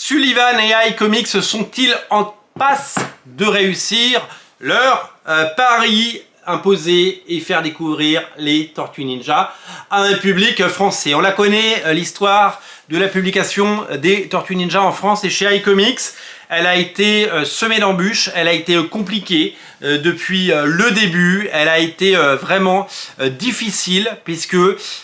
Sullivan et iComics sont-ils en passe de réussir leur pari imposer et faire découvrir les Tortues Ninja à un public français? On la connaît, l'histoire de la publication des Tortues Ninja en France et chez iComics. Elle a été semée d'embûches, elle a été compliquée depuis le début, elle a été vraiment difficile puisque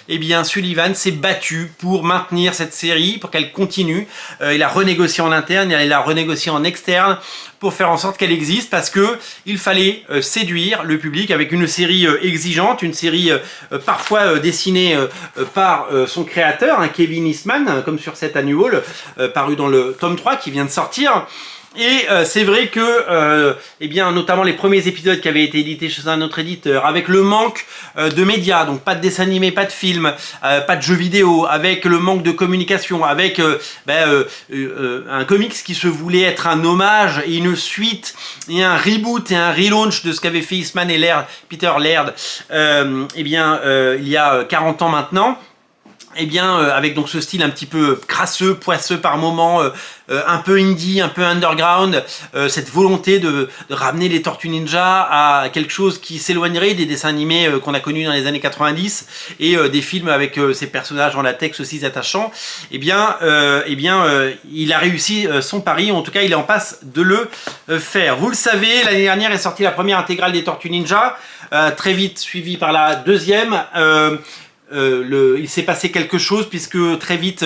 eh bien, Sullivan s'est battu pour maintenir cette série, pour qu'elle continue. Il a renégocié en interne, il a renégocié en externe pour faire en sorte qu'elle existe parce que il fallait séduire le public avec une série exigeante, une série parfois dessinée par son créateur, hein, Kevin Eastman, comme sur cet annual paru dans le tome 3 qui vient de sortir. Et c'est vrai que, eh bien, notamment les premiers épisodes qui avaient été édités chez un autre éditeur, avec le manque de médias, donc pas de dessins animés, pas de films, pas de jeux vidéo, avec le manque de communication, avec un comics qui se voulait être un hommage et une suite et un reboot et un relaunch de ce qu'avait fait Eastman et Peter Laird, eh bien, il y a 40 ans maintenant. Eh bien, avec donc ce style un petit peu crasseux, poisseux par moments, un peu indie, un peu underground, cette volonté de ramener les Tortues Ninja à quelque chose qui s'éloignerait des dessins animés qu'on a connus dans les années 90 et des films avec ces personnages en latex aussi attachants, eh bien, il a réussi son pari, en tout cas il est en passe de le faire. Vous le savez, l'année dernière est sortie la première intégrale des Tortues Ninja, très vite suivie par la deuxième. Il s'est passé quelque chose puisque très vite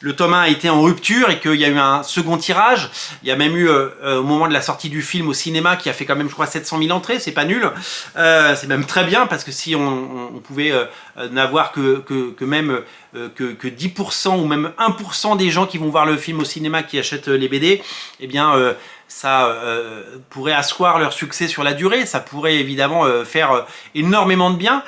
le tome 1 a été en rupture et qu'il y a eu un second tirage. Il y a même eu au moment de la sortie du film au cinéma qui a fait quand même je crois 700 000 entrées, c'est pas nul, c'est même très bien parce que si on pouvait n'avoir que même que 10% ou même 1% des gens qui vont voir le film au cinéma qui achètent les BD, eh bien ça pourrait asseoir leur succès sur la durée, ça pourrait évidemment faire énormément de bien.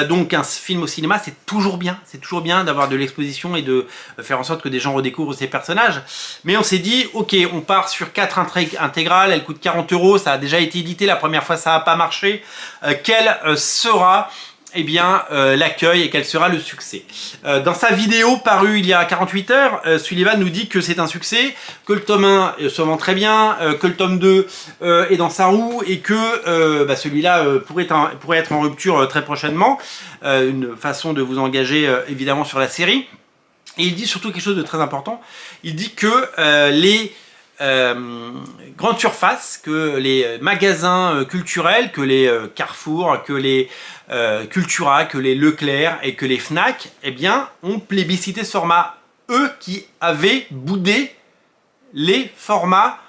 Donc un film au cinéma c'est toujours bien d'avoir de l'exposition et de faire en sorte que des gens redécouvrent ces personnages. Mais on s'est dit ok, on part sur 4 intégrales, elles coûtent 40 €, ça a déjà été édité, la première fois ça n'a pas marché. Quel sera eh bien, l'accueil et quel sera le succès. Dans sa vidéo parue il y a 48 heures, Sullivan nous dit que c'est un succès, que le tome 1 se vend très bien, que le tome 2 est dans sa roue et que celui-là pourrait être en rupture très prochainement. Une façon de vous engager évidemment sur la série. Et il dit surtout quelque chose de très important, il dit que les grandes surfaces, que les magasins culturels, que les Carrefour, que les Cultura, que les Leclerc et que les Fnac, eh bien, ont plébiscité ce format. Eux qui avaient boudé les formats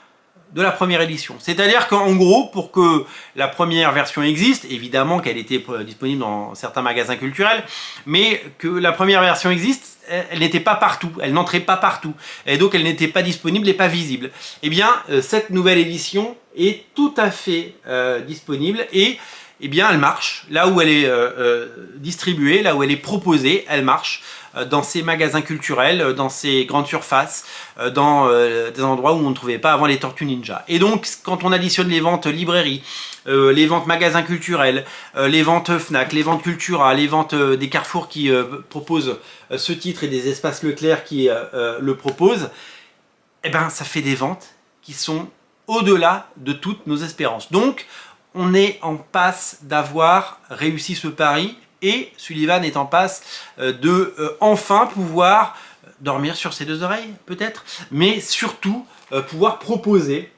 de la première édition. C'est-à-dire qu'en gros, pour que la première version existe, évidemment qu'elle était disponible dans certains magasins culturels, mais que la première version existe, elle n'était pas partout, elle n'entrait pas partout, et donc elle n'était pas disponible et pas visible. Eh bien, cette nouvelle édition est tout à fait disponible et eh bien, elle marche. Là où elle est distribuée, là où elle est proposée, elle marche dans ces magasins culturels, dans ces grandes surfaces, dans des endroits où on ne trouvait pas avant les Tortues Ninja. Et donc, quand on additionne les ventes librairies, les ventes magasins culturels, les ventes Fnac, les ventes Cultura, les ventes des Carrefour qui proposent ce titre et des espaces Leclerc qui le proposent, eh ben, ça fait des ventes qui sont au-delà de toutes nos espérances. Donc, on est en passe d'avoir réussi ce pari et Sullivan est en passe de enfin pouvoir dormir sur ses deux oreilles peut-être, mais surtout pouvoir proposer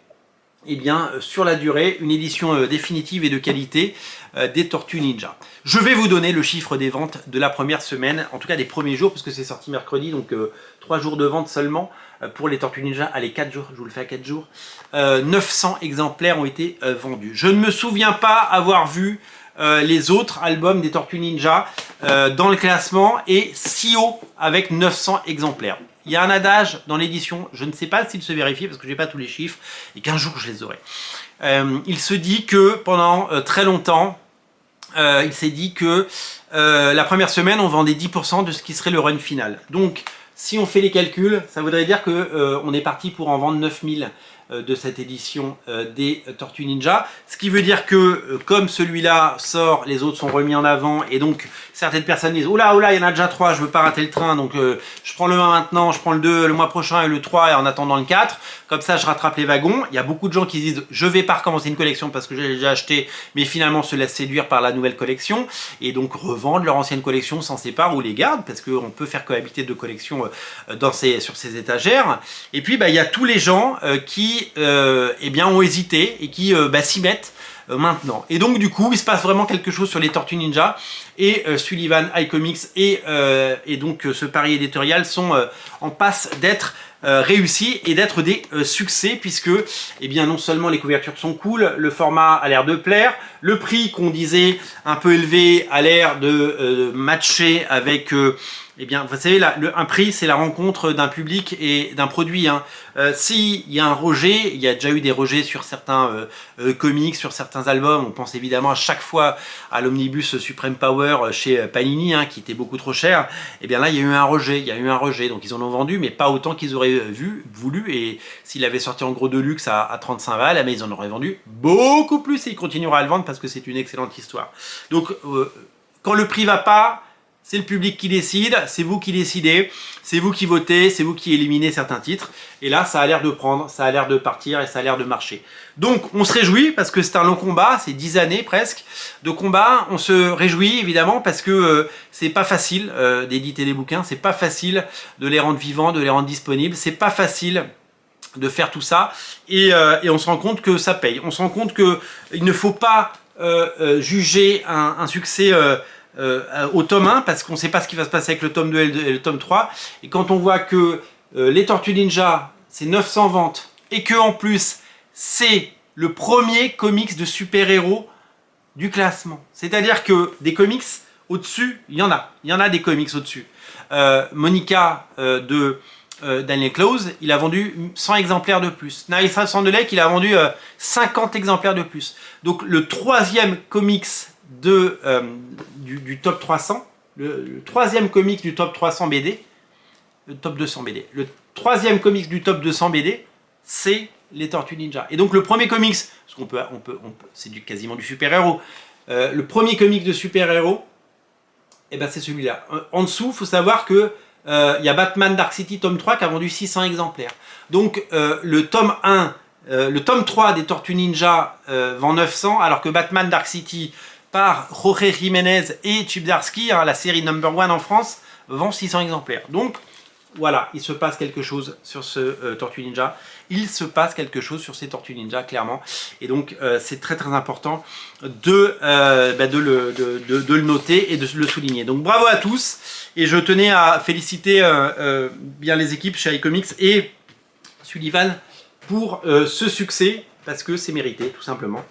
eh bien, sur la durée une édition définitive et de qualité des Tortues Ninja. Je vais vous donner le chiffre des ventes de la première semaine, en tout cas des premiers jours, parce que c'est sorti mercredi, donc 3 jours de vente seulement pour les Tortues Ninja. Allez, 4 jours, je vous le fais à 4 jours. 900 exemplaires ont été vendus. Je ne me souviens pas avoir vu les autres albums des Tortues Ninja dans le classement et si haut avec 900 exemplaires. Il y a un adage dans l'édition, je ne sais pas s'il se vérifie parce que je n'ai pas tous les chiffres et qu'un jour je les aurai. Il se dit que pendant très longtemps, il s'est dit que la première semaine on vendait 10% de ce qui serait le run final. Donc Si on fait les calculs, ça voudrait dire que on est parti pour en vendre 9000 de cette édition des Tortues Ninja. Ce qui veut dire que comme celui-là sort, les autres sont remis en avant et donc certaines personnes disent « Oula, oula, il y en a déjà 3, je veux pas rater le train, donc je prends le 1 maintenant, je prends le 2 le mois prochain et le 3 et en attendant le 4. Comme ça, je rattrape les wagons. » Il y a beaucoup de gens qui disent « Je vais pas recommencer une collection parce que j'ai déjà acheté, mais finalement se laissent séduire par la nouvelle collection et donc revendent leur ancienne collection, s'en séparent ou les gardent parce qu'on peut faire cohabiter deux collections sur ces étagères. » Et puis, il y a tous les gens qui ont hésité et qui s'y mettent maintenant. Et donc du coup, il se passe vraiment quelque chose sur les Tortues Ninja et Sullivan iComics et donc ce pari éditorial sont en passe d'être réussis et d'être des succès puisque non seulement les couvertures sont cool, le format a l'air de plaire, le prix qu'on disait un peu élevé a l'air de matcher avec vous savez, un prix, c'est la rencontre d'un public et d'un produit. S'il y a un rejet, il y a déjà eu des rejets sur certains comics, sur certains albums. On pense évidemment à chaque fois à l'omnibus Supreme Power chez Panini, qui était beaucoup trop cher. Là, il y a eu un rejet. Donc, ils en ont vendu, mais pas autant qu'ils auraient voulu. Et s'il avait sorti en gros de luxe à 35 balles, ils en auraient vendu beaucoup plus. Et ils continueront à le vendre parce que c'est une excellente histoire. Donc, quand le prix va pas, c'est le public qui décide, c'est vous qui décidez, c'est vous qui votez, c'est vous qui éliminez certains titres. Et là, ça a l'air de prendre, ça a l'air de partir et ça a l'air de marcher. Donc, on se réjouit parce que c'est un long combat, c'est 10 années presque de combat. On se réjouit évidemment parce que c'est pas facile d'éditer des bouquins, c'est pas facile de les rendre vivants, de les rendre disponibles, c'est pas facile de faire tout ça. Et on se rend compte que ça paye. On se rend compte qu'il ne faut pas juger un succès au tome 1 parce qu'on ne sait pas ce qui va se passer avec le tome 2 et le tome 3 et quand on voit que les Tortues Ninja c'est 900 ventes et que en plus c'est le premier comics de super-héros du classement, c'est à dire que des comics au-dessus, il y en a des comics au-dessus. Monica de Daniel Close, il a vendu 100 exemplaires de plus. Narissa Sandelek, il a vendu 50 exemplaires de plus. Donc le troisième comics du top 300, le troisième comics du top 300 BD, le top 200 BD, le troisième comics du top 200 BD, c'est les Tortues Ninja. Et donc le premier comics, parce qu'on peut, c'est quasiment du super-héros, le premier comics de super-héros, c'est celui-là. En dessous, il faut savoir que il y a Batman Dark City tome 3 qui a vendu 600 exemplaires. Donc le tome 1, le tome 3 des Tortues Ninja vend 900, alors que Batman Dark City par Jorge Jiménez et Chip Zdarsky, la série number 1 en France, vend 600 exemplaires. Donc voilà, il se passe quelque chose sur ce Tortue Ninja. Il se passe quelque chose sur ces Tortues Ninja, clairement. Et donc, c'est très très important de le noter et de le souligner. Donc, bravo à tous. Et je tenais à féliciter bien les équipes chez iComics et Sullivan pour ce succès, parce que c'est mérité, tout simplement.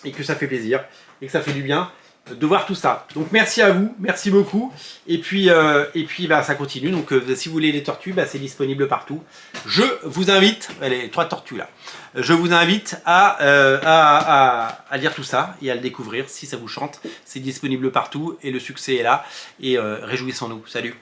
Et que ça fait plaisir, et que ça fait du bien de voir tout ça. Donc merci à vous, merci beaucoup. Et puis ça continue. Donc si vous voulez les tortues, c'est disponible partout. Je vous invite, les 3 tortues là, je vous invite à lire tout ça et à le découvrir si ça vous chante. C'est disponible partout et le succès est là. Et réjouissons-nous. Salut.